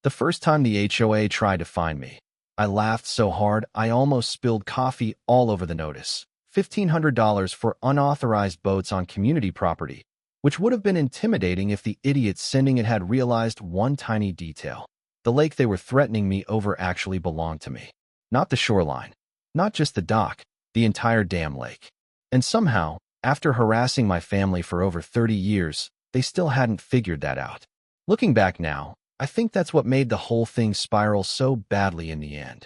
The first time the HOA tried to find me, I laughed so hard I almost spilled coffee all over the notice. $1,500 for unauthorized boats on community property, which would have been intimidating if the idiots sending it had realized one tiny detail. The lake they were threatening me over actually belonged to me. Not the shoreline, not just the dock, the entire damn lake. And somehow, after harassing my family for over 30 years, they still hadn't figured that out. Looking back now, I think that's what made the whole thing spiral so badly in the end.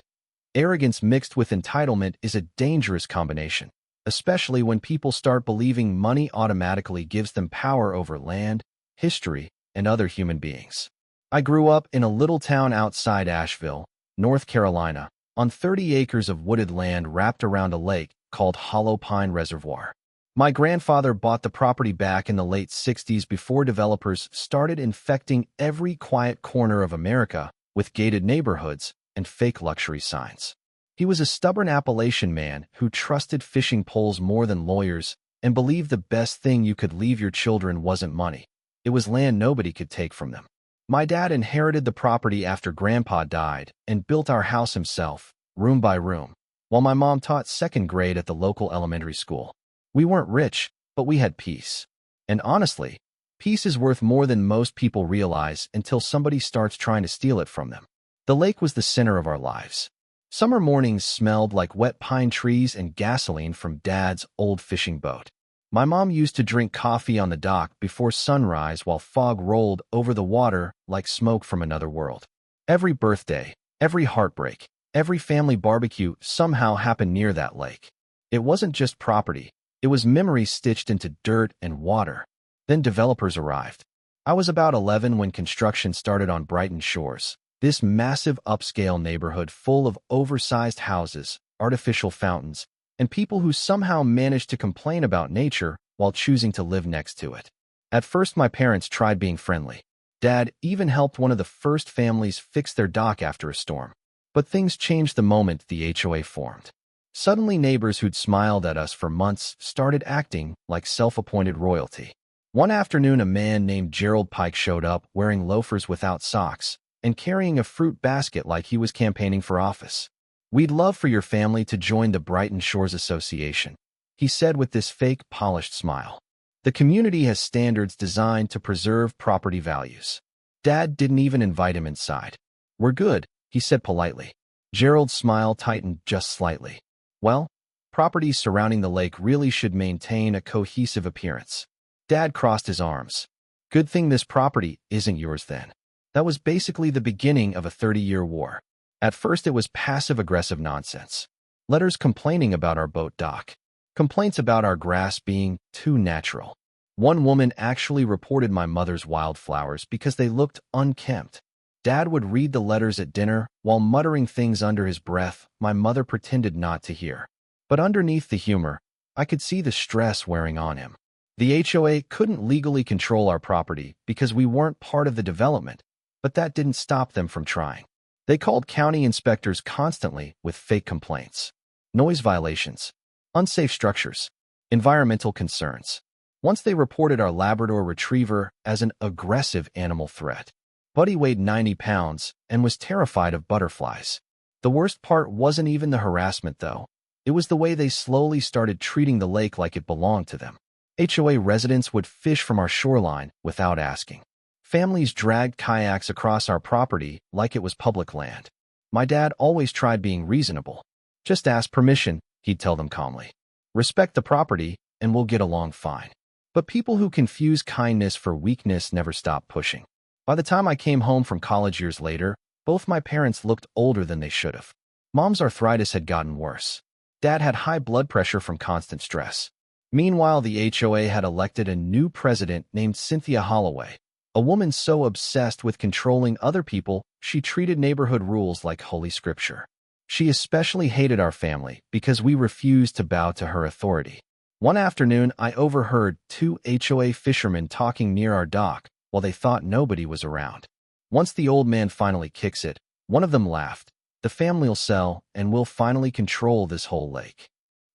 Arrogance mixed with entitlement is a dangerous combination, especially when people start believing money automatically gives them power over land, history, and other human beings. I grew up in a little town outside Asheville, North Carolina, on 30 acres of wooded land wrapped around a lake called Hollow Pine Reservoir. My grandfather bought the property back in the late 60s before developers started infecting every quiet corner of America with gated neighborhoods and fake luxury signs. He was a stubborn Appalachian man who trusted fishing poles more than lawyers and believed the best thing you could leave your children wasn't money. It was land nobody could take from them. My dad inherited the property after Grandpa died and built our house himself, room by room, while my mom taught second grade at the local elementary school. We weren't rich, but we had peace. And honestly, peace is worth more than most people realize until somebody starts trying to steal it from them. The lake was the center of our lives. Summer mornings smelled like wet pine trees and gasoline from Dad's old fishing boat. My mom used to drink coffee on the dock before sunrise while fog rolled over the water like smoke from another world. Every birthday, every heartbreak, every family barbecue somehow happened near that lake. It wasn't just property. It was memories stitched into dirt and water. Then developers arrived. I was about 11 when construction started on Brighton Shores, this massive upscale neighborhood full of oversized houses, artificial fountains, and people who somehow managed to complain about nature while choosing to live next to it. At first, my parents tried being friendly. Dad even helped one of the first families fix their dock after a storm. But things changed the moment the HOA formed. Suddenly, neighbors who'd smiled at us for months started acting like self-appointed royalty. One afternoon, a man named Gerald Pike showed up wearing loafers without socks and carrying a fruit basket like he was campaigning for office. "We'd love for your family to join the Brighton Shores Association," he said with this fake, polished smile. "The community has standards designed to preserve property values." Dad didn't even invite him inside. "We're good," he said politely. Gerald's smile tightened just slightly. "Well, properties surrounding the lake really should maintain a cohesive appearance." Dad crossed his arms. "Good thing this property isn't yours then." That was basically the beginning of a 30-year war. At first, it was passive-aggressive nonsense. Letters complaining about our boat dock. Complaints about our grass being too natural. One woman actually reported my mother's wildflowers because they looked unkempt. Dad would read the letters at dinner while muttering things under his breath my mother pretended not to hear. But underneath the humor, I could see the stress wearing on him. The HOA couldn't legally control our property because we weren't part of the development, but that didn't stop them from trying. They called county inspectors constantly with fake complaints. Noise violations, unsafe structures, environmental concerns. Once they reported our Labrador Retriever as an aggressive animal threat. Buddy weighed 90 pounds and was terrified of butterflies. The worst part wasn't even the harassment, though. It was the way they slowly started treating the lake like it belonged to them. HOA residents would fish from our shoreline without asking. Families dragged kayaks across our property like it was public land. My dad always tried being reasonable. "Just ask permission," he'd tell them calmly. "Respect the property, and we'll get along fine." But people who confuse kindness for weakness never stop pushing. By the time I came home from college years later, both my parents looked older than they should have. Mom's arthritis had gotten worse. Dad had high blood pressure from constant stress. Meanwhile, the HOA had elected a new president named Cynthia Holloway, a woman so obsessed with controlling other people she treated neighborhood rules like holy scripture. She especially hated our family because we refused to bow to her authority. One afternoon, I overheard two HOA fishermen talking near our dock while they thought nobody was around. Once the old man finally kicks it, one of them laughed. "The family'll sell, and we'll finally control this whole lake."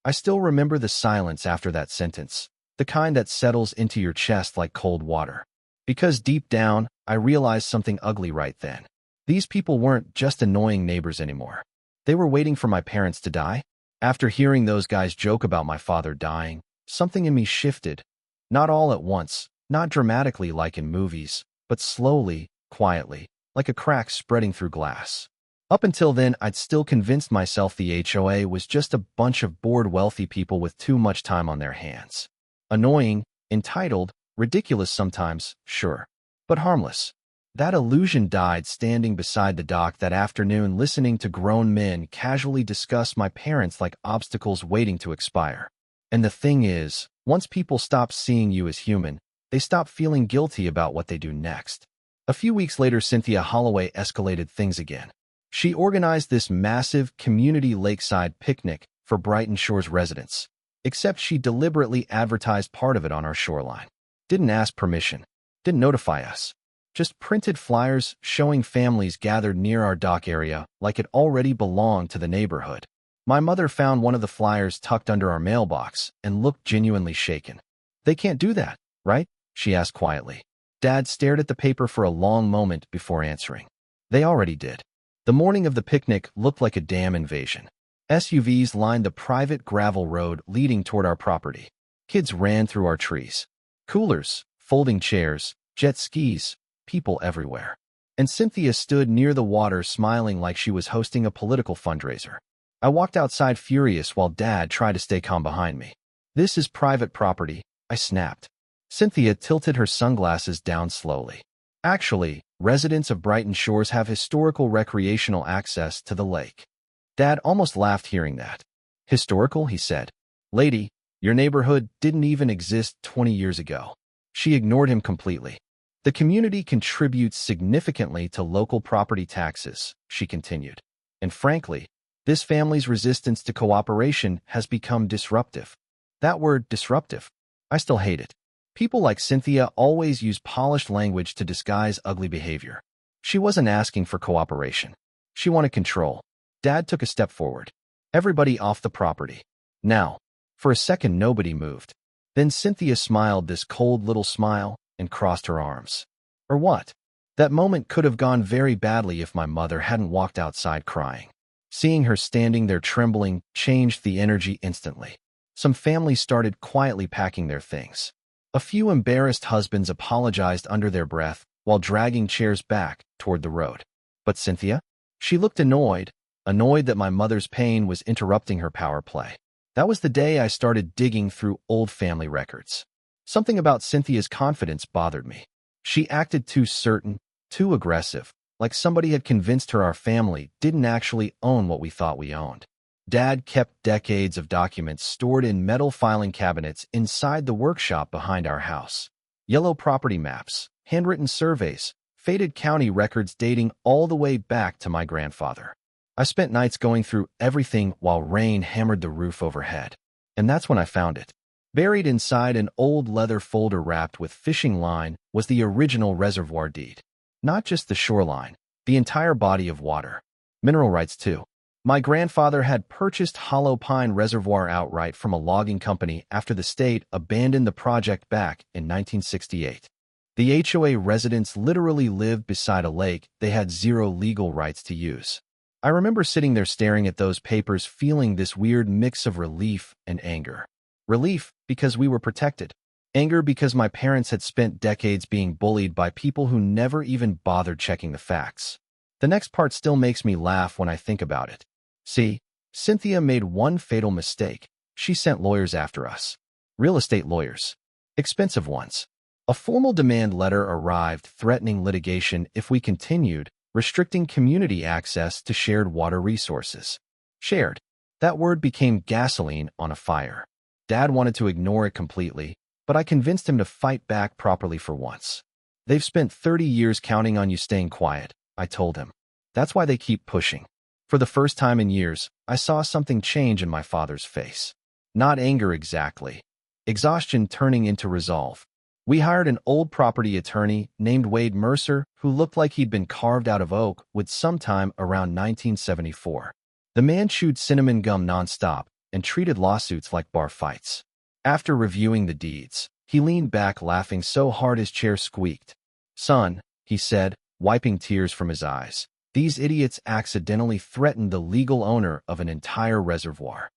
I still remember the silence after that sentence, the kind that settles into your chest like cold water. Because deep down, I realized something ugly right then. These people weren't just annoying neighbors anymore. They were waiting for my parents to die. After hearing those guys joke about my father dying, something in me shifted. Not all at once, not dramatically like in movies, but slowly, quietly, like a crack spreading through glass. Up until then, I'd still convinced myself the HOA was just a bunch of bored wealthy people with too much time on their hands. Annoying, entitled, ridiculous sometimes, sure, but harmless. That illusion died standing beside the dock that afternoon, listening to grown men casually discuss my parents like obstacles waiting to expire. And the thing is, once people stop seeing you as human, they stop feeling guilty about what they do next. A few weeks later, Cynthia Holloway escalated things again. She organized this massive community lakeside picnic for Brighton Shores residents, except she deliberately advertised part of it on our shoreline. Didn't ask permission, didn't notify us. Just printed flyers showing families gathered near our dock area like it already belonged to the neighborhood. My mother found one of the flyers tucked under our mailbox and looked genuinely shaken. "They can't do that, right?" she asked quietly. Dad stared at the paper for a long moment before answering. "They already did." The morning of the picnic looked like a dam invasion. SUVs lined the private gravel road leading toward our property. Kids ran through our trees. Coolers, folding chairs, jet skis, people everywhere. And Cynthia stood near the water smiling like she was hosting a political fundraiser. I walked outside furious while Dad tried to stay calm behind me. "This is private property," I snapped. Cynthia tilted her sunglasses down slowly. "Actually, residents of Brighton Shores have historical recreational access to the lake." Dad almost laughed hearing that. "Historical?" he said. "Lady, your neighborhood didn't even exist 20 years ago." She ignored him completely. "The community contributes significantly to local property taxes," she continued. "And frankly, this family's resistance to cooperation has become disruptive." That word, disruptive, I still hate it. People like Cynthia always use polished language to disguise ugly behavior. She wasn't asking for cooperation. She wanted control. Dad took a step forward. "Everybody off the property. Now." For a second, nobody moved. Then Cynthia smiled this cold little smile and crossed her arms. Or what? That moment could have gone very badly if my mother hadn't walked outside crying. Seeing her standing there trembling changed the energy instantly. Some families started quietly packing their things. A few embarrassed husbands apologized under their breath while dragging chairs back toward the road. But Cynthia? She looked annoyed that my mother's pain was interrupting her power play. That was the day I started digging through old family records. Something about Cynthia's confidence bothered me. She acted too certain, too aggressive, like somebody had convinced her our family didn't actually own what we thought we owned. Dad kept decades of documents stored in metal filing cabinets inside the workshop behind our house. Yellow property maps, handwritten surveys, faded county records dating all the way back to my grandfather. I spent nights going through everything while rain hammered the roof overhead. And that's when I found it. Buried inside an old leather folder wrapped with fishing line was the original reservoir deed. Not just the shoreline, the entire body of water. Mineral rights too. My grandfather had purchased Hollow Pine Reservoir outright from a logging company after the state abandoned the project back in 1968. The HOA residents literally lived beside a lake they had zero legal rights to use. I remember sitting there staring at those papers feeling this weird mix of relief and anger. Relief because we were protected. Anger because my parents had spent decades being bullied by people who never even bothered checking the facts. The next part still makes me laugh when I think about it. See, Cynthia made one fatal mistake. She sent lawyers after us. Real estate lawyers. Expensive ones. A formal demand letter arrived threatening litigation if we continued, restricting community access to shared water resources. Shared. That word became gasoline on a fire. Dad wanted to ignore it completely, but I convinced him to fight back properly for once. "They've spent 30 years counting on you staying quiet," I told him. "That's why they keep pushing." For the first time in years, I saw something change in my father's face. Not anger exactly. Exhaustion turning into resolve. We hired an old property attorney named Wade Mercer who looked like he'd been carved out of oak wood sometime around 1974. The man chewed cinnamon gum nonstop and treated lawsuits like bar fights. After reviewing the deeds, he leaned back laughing so hard his chair squeaked. "Son," he said, wiping tears from his eyes, These idiots accidentally threatened the legal owner of an entire reservoir.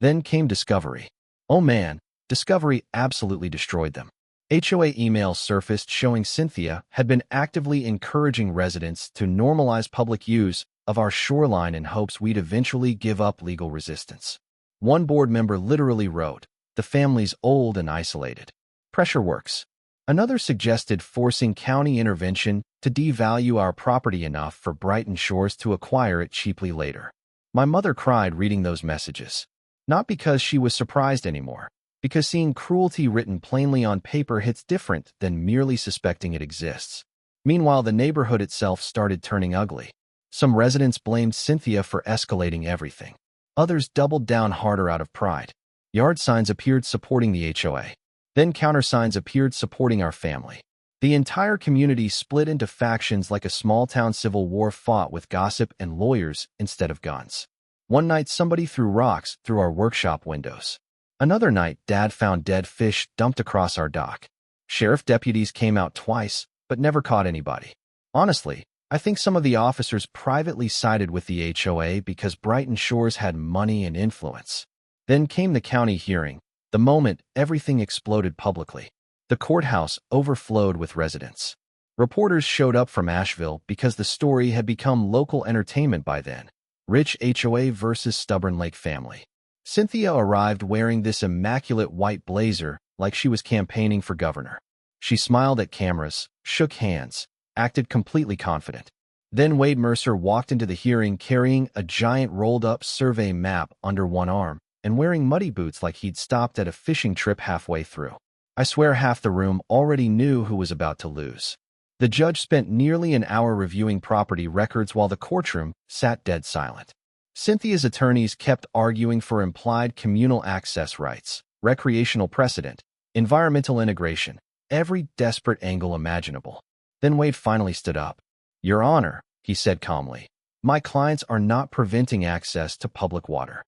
Then came discovery. Oh man, discovery absolutely destroyed them. HOA emails surfaced showing Cynthia had been actively encouraging residents to normalize public use of our shoreline in hopes we'd eventually give up legal resistance. One board member literally wrote, "The family's old and isolated. Pressure works." Another suggested forcing county intervention to devalue our property enough for Brighton Shores to acquire it cheaply later. My mother cried reading those messages. Not because she was surprised anymore, because seeing cruelty written plainly on paper hits different than merely suspecting it exists. Meanwhile, the neighborhood itself started turning ugly. Some residents blamed Cynthia for escalating everything. Others doubled down harder out of pride. Yard signs appeared supporting the HOA. Then countersigns appeared supporting our family. The entire community split into factions like a small-town civil war fought with gossip and lawyers instead of guns. One night, somebody threw rocks through our workshop windows. Another night, Dad found dead fish dumped across our dock. Sheriff deputies came out twice, but never caught anybody. Honestly, I think some of the officers privately sided with the HOA because Brighton Shores had money and influence. Then came the county hearing, the moment everything exploded publicly. The courthouse overflowed with residents. Reporters showed up from Asheville because the story had become local entertainment by then. Rich HOA versus stubborn Lake family. Cynthia arrived wearing this immaculate white blazer like she was campaigning for governor. She smiled at cameras, shook hands, acted completely confident. Then Wade Mercer walked into the hearing carrying a giant rolled-up survey map under one arm and wearing muddy boots like he'd stopped at a fishing trip halfway through. I swear half the room already knew who was about to lose. The judge spent nearly an hour reviewing property records while the courtroom sat dead silent. Cynthia's attorneys kept arguing for implied communal access rights, recreational precedent, environmental integration, every desperate angle imaginable. Then Wade finally stood up. "Your Honor," he said calmly, "my clients are not preventing access to public water."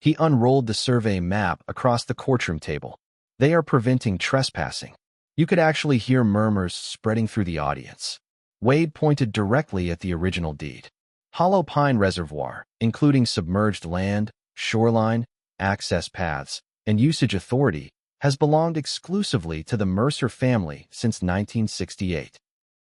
He unrolled the survey map across the courtroom table. "They are preventing trespassing." You could actually hear murmurs spreading through the audience. Wade pointed directly at the original deed. Hollow Pine Reservoir, including submerged land, shoreline, access paths, and usage authority, has belonged exclusively to the Mercer family since 1968.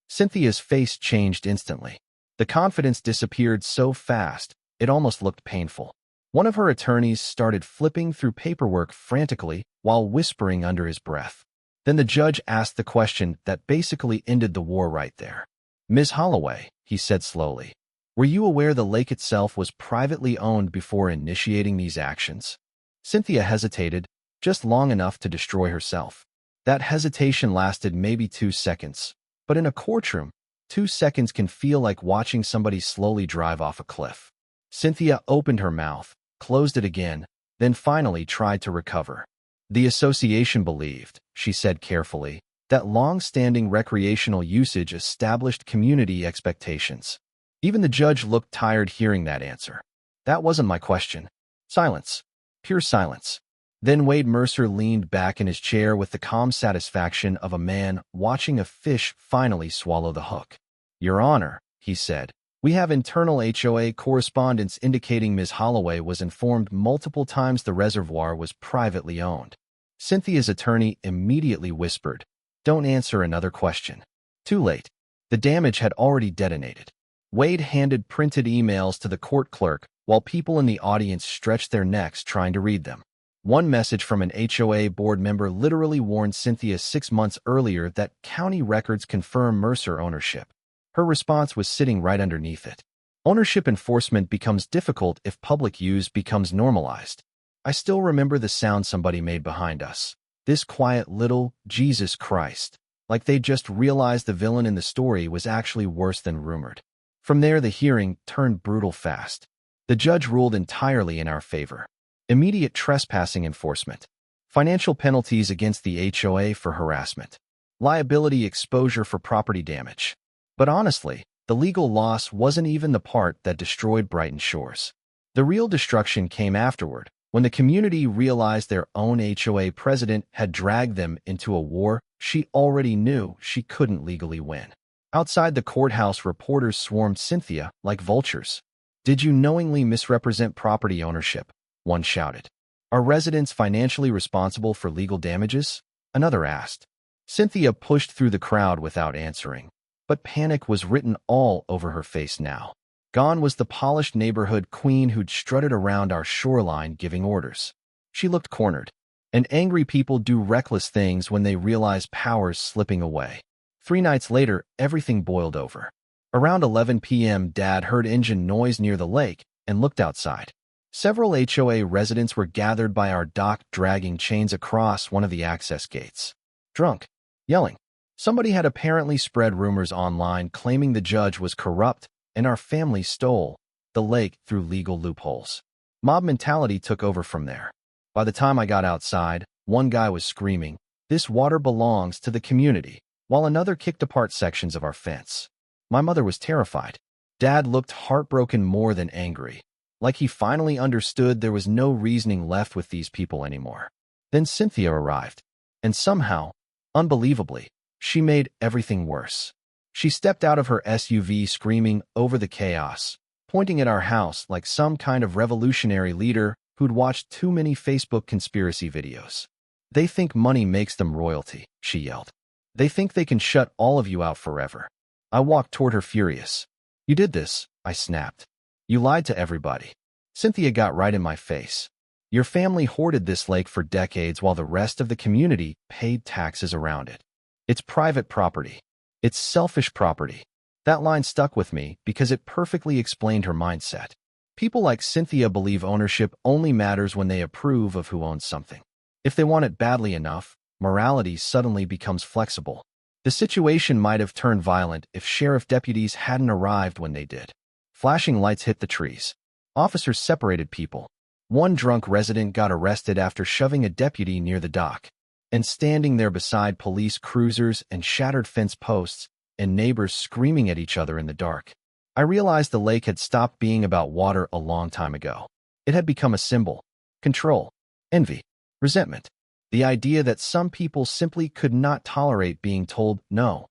Cynthia's face changed instantly. The confidence disappeared so fast, it almost looked painful. One of her attorneys started flipping through paperwork frantically while whispering under his breath. Then the judge asked the question that basically ended the war right there. "Ms. Holloway," he said slowly, "were you aware the lake itself was privately owned before initiating these actions?" Cynthia hesitated, just long enough to destroy herself. That hesitation lasted maybe 2 seconds, but in a courtroom, 2 seconds can feel like watching somebody slowly drive off a cliff. Cynthia opened her mouth, closed it again, then finally tried to recover. "The association believed," she said carefully, "that long-standing recreational usage established community expectations." Even the judge looked tired hearing that answer. "That wasn't my question." Silence. Pure silence. Then Wade Mercer leaned back in his chair with the calm satisfaction of a man watching a fish finally swallow the hook. "Your Honor," he said, "we have internal HOA correspondence indicating Ms. Holloway was informed multiple times the reservoir was privately owned." Cynthia's attorney immediately whispered, "Don't answer another question." Too late. The damage had already detonated. Wade handed printed emails to the court clerk while people in the audience stretched their necks trying to read them. One message from an HOA board member literally warned Cynthia 6 months earlier that county records confirm Mercer ownership. Her response was sitting right underneath it. Ownership enforcement becomes difficult if public use becomes normalized. I still remember the sound somebody made behind us. This quiet little Jesus Christ, like they just realized the villain in the story was actually worse than rumored. From there, the hearing turned brutal fast. The judge ruled entirely in our favor. Immediate trespassing enforcement. Financial penalties against the HOA for harassment. Liability exposure for property damage. But honestly, the legal loss wasn't even the part that destroyed Brighton Shores. The real destruction came afterward, when the community realized their own HOA president had dragged them into a war she already knew she couldn't legally win. Outside the courthouse, reporters swarmed Cynthia like vultures. "Did you knowingly misrepresent property ownership?" one shouted. "Are residents financially responsible for legal damages?" another asked. Cynthia pushed through the crowd without answering, but panic was written all over her face now. Gone was the polished neighborhood queen who'd strutted around our shoreline giving orders. She looked cornered. And angry people do reckless things when they realize power's slipping away. 3 nights later, everything boiled over. Around 11 p.m., Dad heard engine noise near the lake and looked outside. Several HOA residents were gathered by our dock, dragging chains across one of the access gates. Drunk, yelling. Somebody had apparently spread rumors online claiming the judge was corrupt and our family stole the lake through legal loopholes. Mob mentality took over from there. By the time I got outside, one guy was screaming, "This water belongs to the community," while another kicked apart sections of our fence. My mother was terrified. Dad looked heartbroken more than angry, like he finally understood there was no reasoning left with these people anymore. Then Cynthia arrived, and somehow, unbelievably, she made everything worse. She stepped out of her SUV screaming over the chaos, pointing at our house like some kind of revolutionary leader who'd watched too many Facebook conspiracy videos. "They think money makes them royalty," she yelled. "They think they can shut all of you out forever." I walked toward her furious. "You did this," I snapped. "You lied to everybody." Cynthia got right in my face. "Your family hoarded this lake for decades while the rest of the community paid taxes around it. It's private property. It's selfish property." That line stuck with me because it perfectly explained her mindset. People like Cynthia believe ownership only matters when they approve of who owns something. If they want it badly enough, morality suddenly becomes flexible. The situation might have turned violent if sheriff deputies hadn't arrived when they did. Flashing lights hit the trees. Officers separated people. One drunk resident got arrested after shoving a deputy near the dock. And standing there beside police cruisers and shattered fence posts, and neighbors screaming at each other in the dark. I realized the lake had stopped being about water a long time ago. It had become a symbol. Control. Envy. Resentment. The idea that some people simply could not tolerate being told no.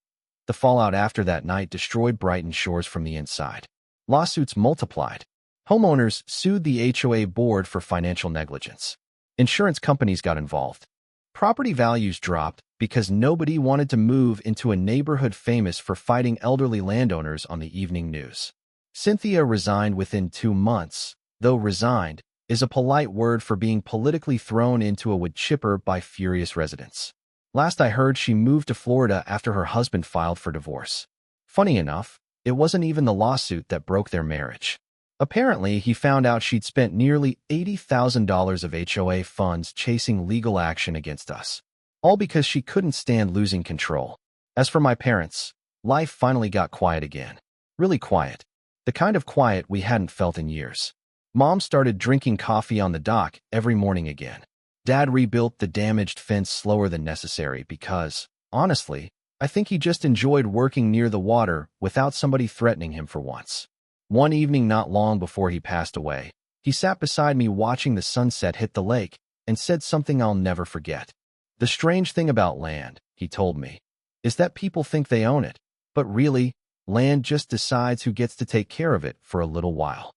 The fallout after that night destroyed Brighton Shores from the inside. Lawsuits multiplied. Homeowners sued the HOA board for financial negligence. Insurance companies got involved. Property values dropped because nobody wanted to move into a neighborhood famous for fighting elderly landowners on the evening news. Cynthia resigned within 2 months, though resigned is a polite word for being politically thrown into a wood chipper by furious residents. Last I heard, she moved to Florida after her husband filed for divorce. Funny enough, it wasn't even the lawsuit that broke their marriage. Apparently, he found out she'd spent nearly $80,000 of HOA funds chasing legal action against us, all because she couldn't stand losing control. As for my parents, life finally got quiet again. Really quiet. The kind of quiet we hadn't felt in years. Mom started drinking coffee on the dock every morning again. Dad rebuilt the damaged fence slower than necessary because, honestly, I think he just enjoyed working near the water without somebody threatening him for once. One evening not long before he passed away, he sat beside me watching the sunset hit the lake and said something I'll never forget. "The strange thing about land," he told me, "is that people think they own it, but really, land just decides who gets to take care of it for a little while."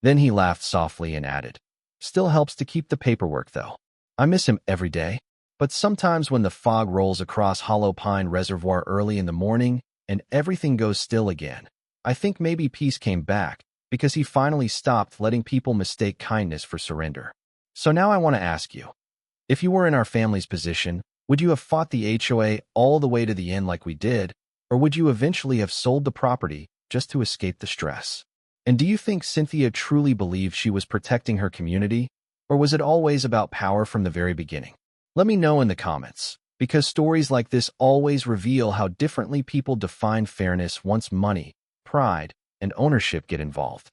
Then he laughed softly and added, "Still helps to keep the paperwork, though." I miss him every day, but sometimes when the fog rolls across Hollow Pine Reservoir early in the morning and everything goes still again, I think maybe peace came back because he finally stopped letting people mistake kindness for surrender. So now I want to ask you, if you were in our family's position, would you have fought the HOA all the way to the end like we did, or would you eventually have sold the property just to escape the stress? And do you think Cynthia truly believed she was protecting her community, or was it always about power from the very beginning? Let me know in the comments, because stories like this always reveal how differently people define fairness once money, pride, and ownership get involved.